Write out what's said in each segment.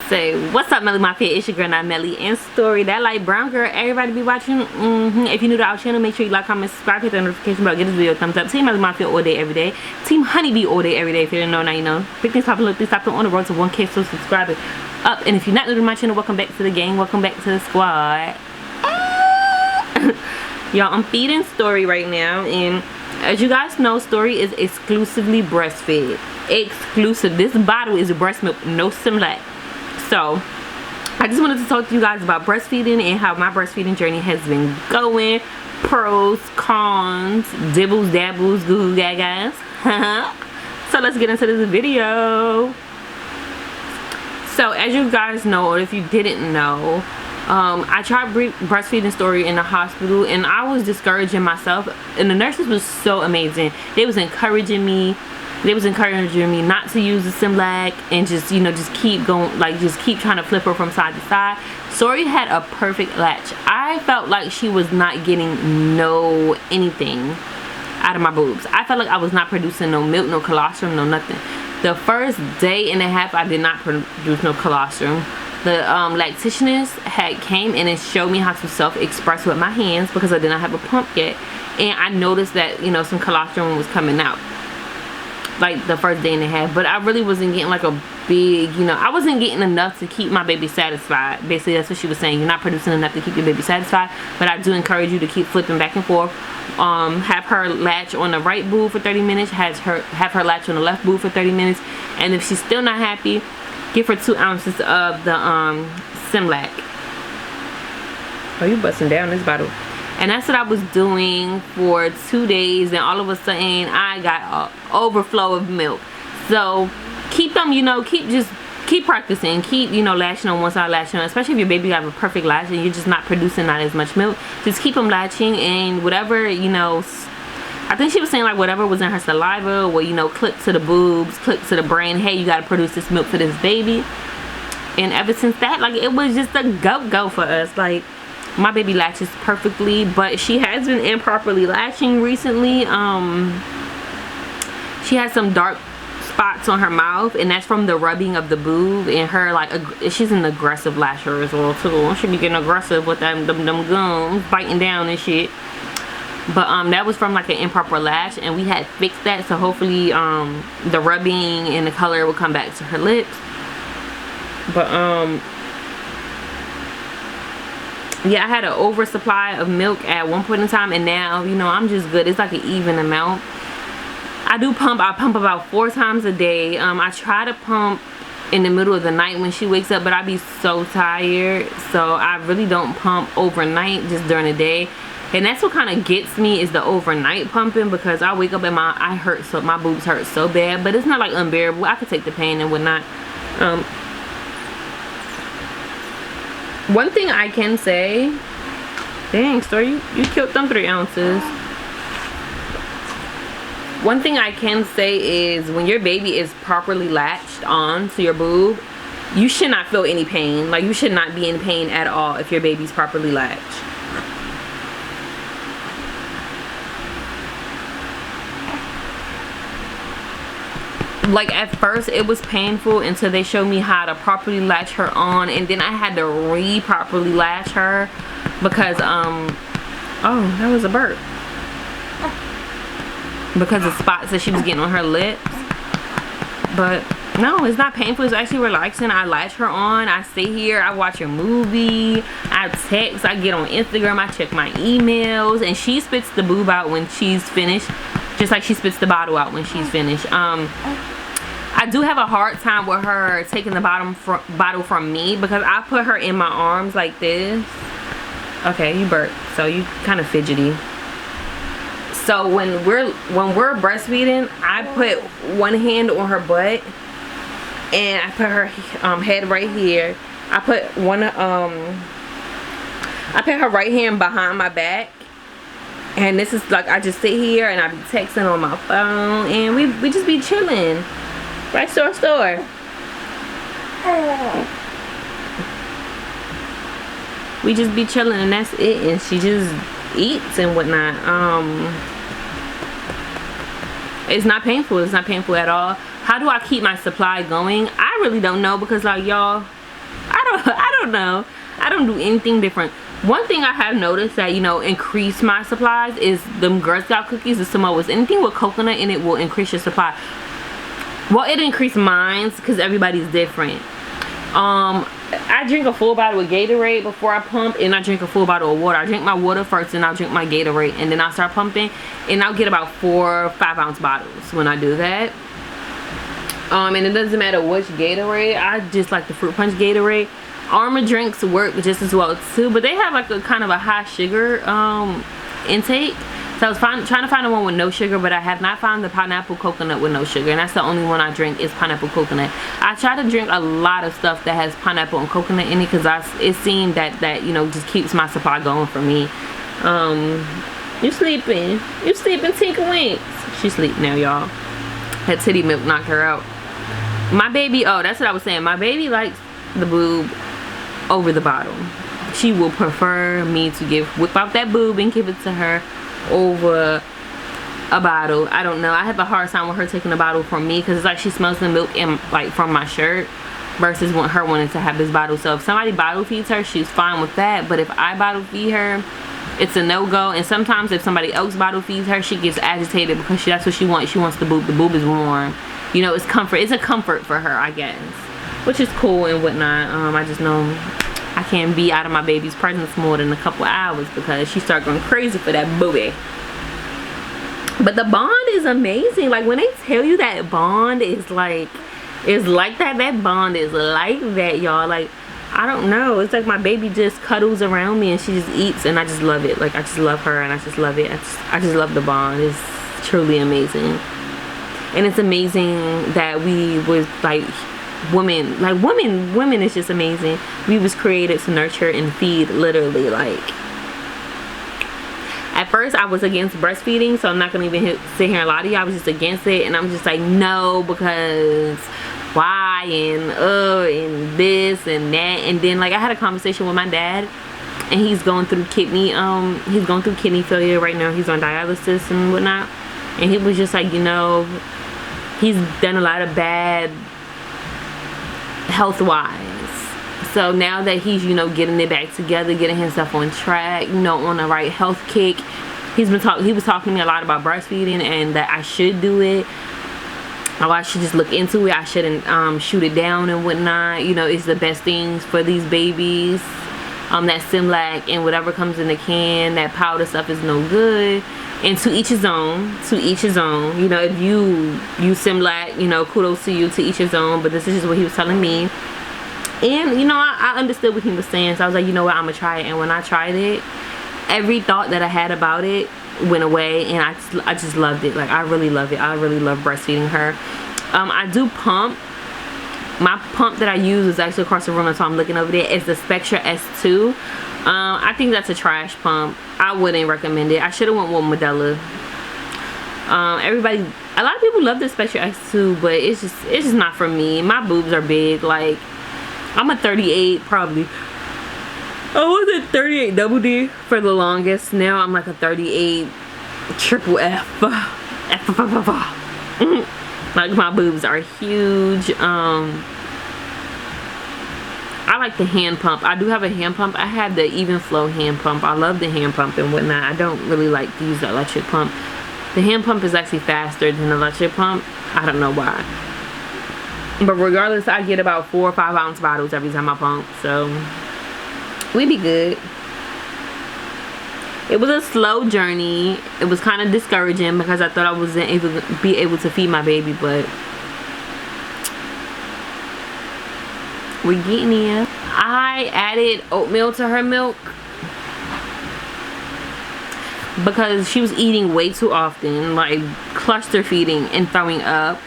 Say, what's up, Melly Mafia? It's your girl, Nimelly, and Story, that light brown girl everybody be watching. If you're new to our channel, make sure you like, comment, subscribe, hit the notification bell, give this video a thumbs up. Team Melly Mafia all day, every day. Team Honeybee all day, every day. If you didn't know, now you know. Big things popping, look, things popping on the road to 1K, so subscribe it up. And if you're not new to my channel, welcome back to the gang. Welcome back to the squad. Y'all, I'm feeding Story right now, and as you guys know, Story is exclusively breastfed. Exclusive. This bottle is breast milk, no Similac. So I just wanted to talk to you guys about breastfeeding and how my breastfeeding journey has been going. Pros, cons, dibbles, dabbles, goo goo gagas. So let's get into this video. So as you guys know, or if you didn't know, I tried breastfeeding Story in the hospital, and I was discouraging myself, and the nurses was so amazing. They was encouraging me. They was encouraging me not to use the Similac and just, you know, just keep going, like just keep trying to flip her from side to side. Story had a perfect latch. I felt like she was not getting anything out of my boobs. I felt like I was not producing no milk, no colostrum, no nothing. The first day and a half, I did not produce no colostrum. The lactationist had came in and showed me how to self-express with my hands because I did not have a pump yet, and I noticed that, you know, some colostrum was coming out like the first day and a half, but I really wasn't getting like a big, you know, I wasn't getting enough to keep my baby satisfied. Basically, that's what she was saying. You're not producing enough to keep your baby satisfied, but I do encourage you to keep flipping back and forth. Have her latch on the right boob for 30 minutes, have her latch on the left boob for 30 minutes, and if she's still not happy, give her 2 ounces of the Similac. Oh, you busting down this bottle. And that's what I was doing for 2 days, and all of a sudden I got an overflow of milk. So keep them, you know, keep practicing, keep, you know, latching on one side, latching on, especially if your baby have a perfect latch and you're just not producing not as much milk. Just keep them latching, and whatever, you know, I think she was saying like whatever was in her saliva will, you know, click to the boobs, click to the brain. Hey, you got to produce this milk for this baby. And ever since that, like, it was just a go for us. Like, my baby latches perfectly, but she has been improperly latching recently. She has some dark spots on her mouth, and that's from the rubbing of the boob, and her, like, she's an aggressive latcher as well too. She be getting aggressive with them gums, biting down and shit. But that was from like an improper latch, and we had fixed that, so hopefully the rubbing and the color will come back to her lips. But yeah, I had an oversupply of milk at one point in time, and now, you know, I'm just good. It's like an even amount. I pump about 4 times a day. I try to pump in the middle of the night when she wakes up, but I be so tired, so I really don't pump overnight, just during the day. And that's what kind of gets me, is the overnight pumping, because I wake up and my boobs hurt so bad, but it's not like unbearable. I could take the pain and whatnot. One thing I can say, dang, Story, you killed them 3 ounces. One thing I can say is when your baby is properly latched on to your boob, you should not feel any pain. Like, you should not be in pain at all if your baby's properly latched. Like, at first it was painful until they showed me how to properly latch her on, and then I had to properly latch her because oh, that was a burp, because of spots that she was getting on her lips. But no, it's not painful. It's actually relaxing. I latch her on, I stay here, I watch a movie, I text, I get on Instagram, I check my emails, and she spits the boob out when she's finished, just like she spits the bottle out when she's finished. I do have a hard time with her taking the bottle from me, because I put her in my arms like this. Okay, you burped, so you kind of fidgety. So when we're breastfeeding, I put one hand on her butt, and I put her head right here. I put her right hand behind my back, and this is like, I just sit here and I be texting on my phone, and we just be chilling. Right, Store. We just be chilling, and that's it. And she just eats and whatnot. It's not painful. It's not painful at all. How do I keep my supply going? I really don't know, because like, y'all, I don't know. I don't do anything different. One thing I have noticed that, you know, increase my supplies is them Girl Scout cookies, the Samoas. Anything with coconut in it will increase your supply. Well, it increased mine because everybody's different. I drink a full bottle of Gatorade before I pump, and I drink a full bottle of water. I drink my water first, and I'll drink my Gatorade, and then I'll start pumping, and I'll get about 4 5-ounce bottles when I do that. And it doesn't matter which Gatorade. I just like the fruit punch Gatorade. Armor drinks work just as well too, but they have like a kind of a high sugar intake. So I was trying to find the one with no sugar, but I have not found the pineapple coconut with no sugar, and that's the only one I drink is pineapple coconut. I try to drink a lot of stuff that has pineapple and coconut in it because it seemed that you know, just keeps my supply going for me. You sleeping? You sleeping, Tinker Winks? She sleep now, y'all. That titty milk knocked her out. My baby, oh, that's what I was saying. My baby likes the boob over the bottle. She will prefer me to whip out that boob and give it to her over a bottle. I don't know. I have a hard time with her taking a bottle from me because it's like she smells the milk in, like, from my shirt versus her wanting to have this bottle. So if somebody bottle feeds her, she's fine with that. But if I bottle feed her, it's a no-go. And sometimes if somebody else bottle feeds her, she gets agitated because that's what she wants. She wants the boob. The boob is warm. You know, it's comfort. It's a comfort for her, I guess, which is cool and whatnot. I just know I can't be out of my baby's presence more than a couple hours because she starts going crazy for that booby. But the bond is amazing. Like, when they tell you that bond is like that bond is like that, y'all. Like, I don't know. It's like my baby just cuddles around me and she just eats, and I just love it. Like, I just love her and I just love it. I just love the bond. It's truly amazing. And it's amazing that we was like women is just amazing. We was created to nurture and feed, literally. Like, at first I was against breastfeeding, so I'm not gonna even sit here and lie to you. I was just against it, and I'm just like, no, because why, and this and that. And then, like, I had a conversation with my dad, and he's going through kidney failure right now. He's on dialysis and whatnot, and he was just like, you know, he's done a lot of bad health wise. So now that he's, you know, getting it back together, getting himself on track, you know, on the right health kick, he was talking to me a lot about breastfeeding and that I should do it, or I should just look into it. I shouldn't shoot it down and whatnot. You know, it's the best things for these babies. That Similac and whatever comes in the can, that powder stuff is no good. And to each his own, you know. If you Similac, you know, kudos to you, to each his own. But this is just what he was telling me, and you know, I understood what he was saying. So I was like, you know what, I'm gonna try it. And when I tried it, every thought that I had about it went away, and I just loved it. Like, I really love it. I really love breastfeeding her. I do pump. My pump that I use is actually across the room, that's why I'm looking over there. It's the Spectra S2. I think that's a trash pump. I wouldn't recommend it. I should have went with Modella. A lot of people love the Spectra S2, but it's just not for me. My boobs are big. Like, I'm a 38 probably. I was a 38 double D for the longest. Now I'm like a 38 triple F. Like, my boobs are huge. I like the hand pump. I do have a hand pump. I have the Even Flow hand pump. I love the hand pump and whatnot. I don't really like to use the electric pump. The hand pump is actually faster than the electric pump. I don't know why. But regardless, I get about 4 or 5 ounce bottles every time I pump. So we be good. It was a slow journey. It was kind of discouraging because I thought I wasn't able to feed my baby, but we're getting there. I added oatmeal to her milk because she was eating way too often, like cluster feeding and throwing up.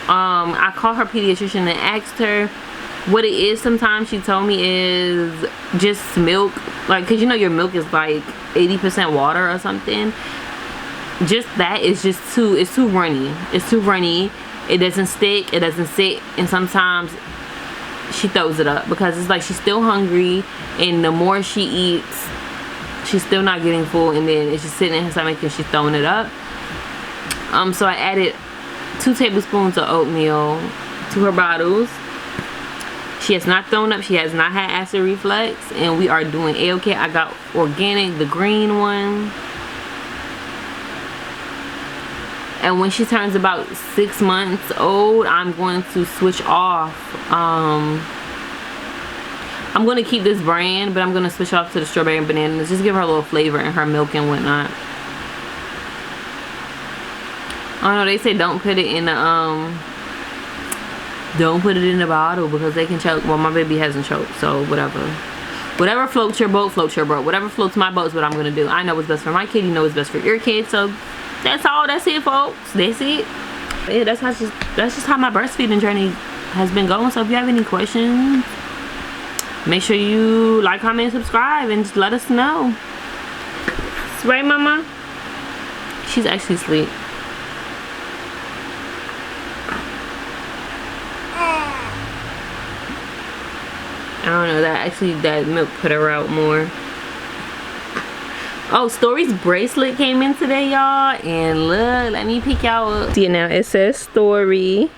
I called her pediatrician and asked her what it is. Sometimes she told me is just milk, like, because you know your milk is like 80% water or something. Just that is just it's too runny. It's too runny. It doesn't stick, it doesn't sit, and sometimes she throws it up because it's like she's still hungry, and the more she eats, she's still not getting full, and then it's just sitting in her stomach and she's throwing it up. So I added 2 tablespoons of oatmeal to her bottles. She has not thrown up. She has not had acid reflux. And we are doing A-okay. I got organic, the green one. And when she turns about 6 months old, I'm going to switch off. I'm going to keep this brand, but I'm going to switch off to the strawberry and bananas. Just give her a little flavor in her milk and whatnot. I don't know, they say don't put it in the, don't put it in the bottle because they can choke. Well, my baby hasn't choked, so whatever. Whatever floats your boat, floats your boat. Whatever floats my boat is what I'm going to do. I know what's best for my kid. You know what's best for your kid, so... That's all. That's it, folks. That's it. Yeah, that's just how my breastfeeding journey has been going. So if you have any questions, make sure you like, comment, subscribe, and just let us know. Right, Mama? She's actually asleep. I don't know. That milk put her out more. Oh, Story's bracelet came in today, y'all, and look, let me pick y'all up. See, now it says Story.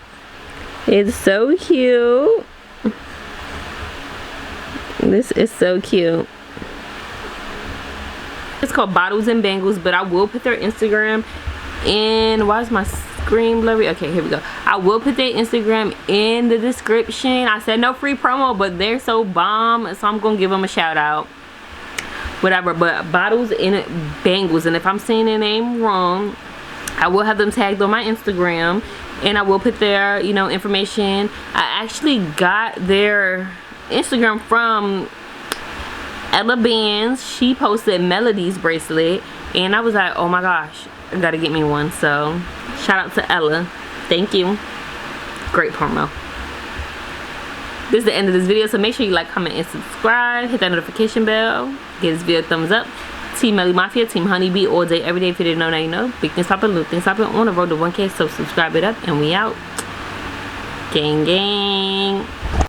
It's so cute. This is so cute. It's called Bottles and Bangles, but I will put their Instagram in. Why is my screen blurry? Okay, here we go. I will put their Instagram in the description. I said no free promo, but they're so bomb, so I'm gonna give them a shout out. Whatever, but Bottles and Bangles, and if I'm saying their name wrong, I will have them tagged on my Instagram, and I will put their, you know, information. I actually got their Instagram from Ella Bands. She posted Melody's bracelet, and I was like, oh my gosh, I gotta get me one. So shout out to Ella, thank you, great promo. This is the end of this video, so make sure you like, comment, and subscribe. Hit that notification bell. Give this video a thumbs up. Team Melly Mafia, Team Honeybee, all day, every day. If you didn't know, now you know. Big things poppin', little things poppin'. On the road to 1K, so subscribe it up, and we out. Gang, gang.